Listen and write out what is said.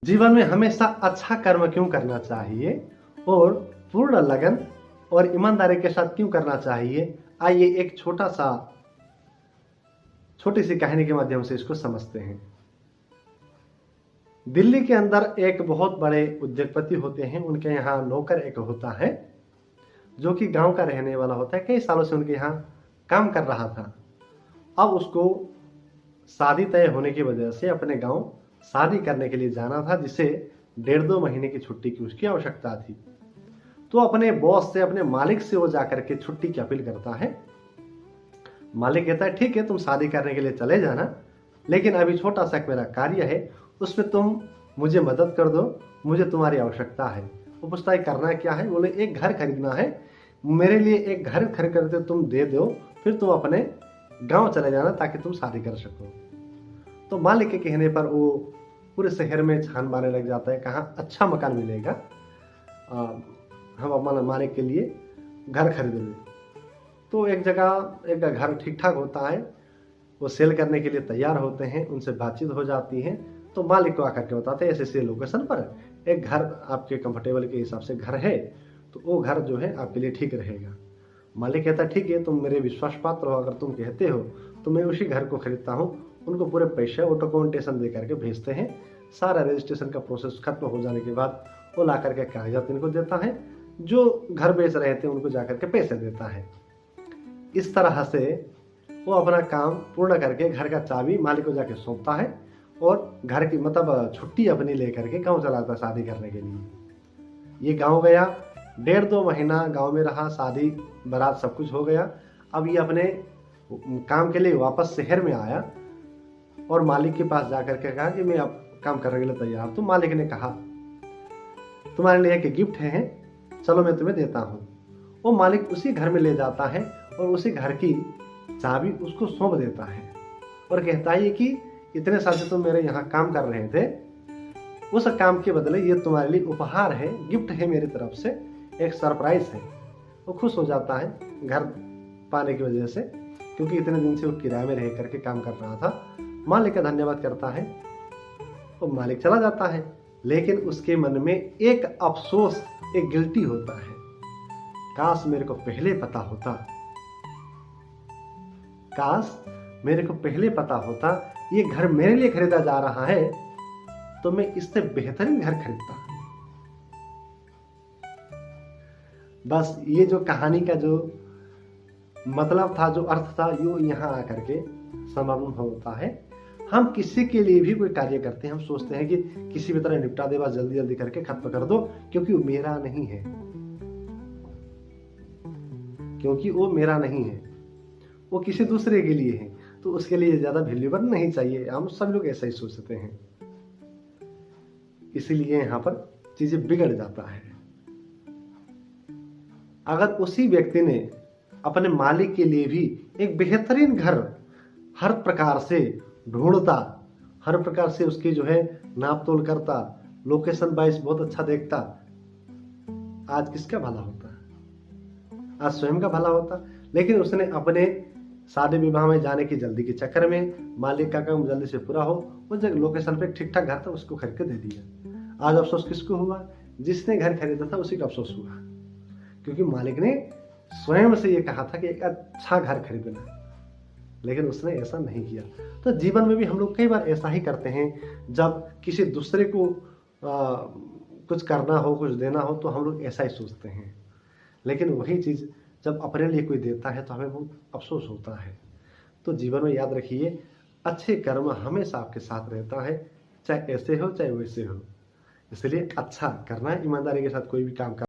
जीवन में हमेशा अच्छा कर्म क्यों करना चाहिए और पूर्ण लगन और ईमानदारी के साथ क्यों करना चाहिए, आइए एक छोटी सी कहानी के माध्यम से इसको समझते हैं। दिल्ली के अंदर एक बहुत बड़े उद्योगपति होते हैं। उनके यहाँ नौकर एक होता है जो कि गांव का रहने वाला होता है। कई सालों से उनके यहाँ काम कर रहा था। अब उसको शादी तय होने की वजह से अपने गांव शादी करने के लिए जाना था, जिसे 1.5-2 महीने की छुट्टी की उसकी आवश्यकता थी। तो अपने बॉस से, अपने मालिक से वो जाकर के छुट्टी की अपील करता है। मालिक कहता है ठीक है, तुम शादी करने के लिए चले जाना, लेकिन अभी छोटा सा मेरा कार्य है, उसमें तुम मुझे मदद कर दो, मुझे तुम्हारी आवश्यकता है। वो पूछता है करना क्या है? बोले एक घर खरीदना है, मेरे लिए एक घर खरीद करके तुम दे दो, फिर तुम अपने गांव चले जाना ताकि तुम शादी कर सको। तो मालिक के कहने पर वो पूरे शहर में छान मारने लग जाता है, कहाँ अच्छा मकान मिलेगा, हम अपने मालिक के लिए घर खरीदेंगे। तो एक जगह एक घर ठीक ठाक होता है, वो सेल करने के लिए तैयार होते हैं, उनसे बातचीत हो जाती है। तो मालिक को आकर के बताते हैं ऐसे लोकेशन पर एक घर आपके कंफर्टेबल के हिसाब से घर है, तो वो घर जो है आपके लिए ठीक रहेगा। मालिक कहता है ठीक है, तुम मेरे विश्वास पात्र हो, अगर तुम कहते हो तो मैं उसी घर को खरीदता हूँ। उनको पूरे पैसे और डॉक्यूमेंटेशन दे करके भेजते हैं। सारा रजिस्ट्रेशन का प्रोसेस खत्म हो जाने के बाद वो ला करके कागजात इनको देता है, जो घर बेच रहे थे उनको जाकर के पैसे देता है। इस तरह से वो अपना काम पूर्ण करके घर का चाबी मालिक को जाके सौंपता है और घर की मतलब छुट्टी अपनी लेकर के गाँव चला जाता शादी करने के लिए। ये गाँव गया, 1.5-2 महीना गाँव में रहा, शादी बारात सब कुछ हो गया। अब ये अपने काम के लिए वापस शहर में आया और मालिक के पास जाकर के कहा कि मैं अब काम करने के लिए तैयार हूं। तो मालिक ने कहा तुम्हारे लिए एक गिफ्ट है, चलो मैं तुम्हें देता हूं। वो मालिक उसी घर में ले जाता है और उसी घर की चाबी उसको सौंप देता है और कहता है कि इतने साल से तुम मेरे यहाँ काम कर रहे थे, उस काम के बदले ये तुम्हारे लिए उपहार है, गिफ्ट है मेरी तरफ से, एक सरप्राइज है। वो खुश हो जाता है घर पाने की वजह से, क्योंकि इतने दिन से वो किराए में रह करके काम कर रहा था। मालिक का धन्यवाद करता है और मालिक चला जाता है। लेकिन उसके मन में एक अफसोस, एक गिल्टी होता है, काश मेरे को पहले पता होता, काश मेरे को पहले पता होता ये घर मेरे लिए खरीदा जा रहा है तो मैं इससे बेहतरीन घर खरीदता। बस ये जो कहानी का जो मतलब था, जो अर्थ था, यो यहाँ आकर के समापन होता है। हम किसी के लिए भी कोई कार्य करते हैं, हम सोचते हैं कि किसी भी तरह निपटा दे, बस जल्दी जल्दी करके खत्म कर दो, क्योंकि वो मेरा नहीं है, क्योंकि वो मेरा नहीं है, वो किसी दूसरे के लिए है, तो उसके लिए ज्यादा वैल्यूएबल नहीं चाहिए। हम सब लोग ऐसा ही सोचते हैं, इसीलिए यहाँ पर चीजें बिगड़ जाता है। अगर उसी व्यक्ति ने अपने मालिक के लिए भी एक बेहतरीन घर हर प्रकार से ढूंढता, हर प्रकार से उसकी जो है नाप तोल करता, लोकेशन वाइज बहुत अच्छा देखता, आज किसका भला होता? आज स्वयं का भला होता। लेकिन उसने अपने शादी विवाह में जाने की जल्दी के चक्कर में, मालिक का काम जल्दी से पूरा हो, वो जगह लोकेशन पे ठीक ठाक घर था, उसको खरीद के दे दिया। आज अफसोस किसको हुआ? जिसने घर खरीदा था उसी का अफसोस हुआ, क्योंकि मालिक ने स्वयं से ये कहा था कि एक अच्छा घर खरीदना है, लेकिन उसने ऐसा नहीं किया। तो जीवन में भी हम लोग कई बार ऐसा ही करते हैं। जब किसी दूसरे को कुछ करना हो, कुछ देना हो, तो हम लोग ऐसा ही सोचते हैं, लेकिन वही चीज़ जब अपने लिए कोई देता है तो हमें बहुत अफसोस होता है। तो जीवन में याद रखिए, अच्छे कर्म हमेशा आपके साथ रहता है, चाहे ऐसे हो चाहे वैसे हो। इसलिए अच्छा करना है, ईमानदारी के साथ कोई भी काम करना।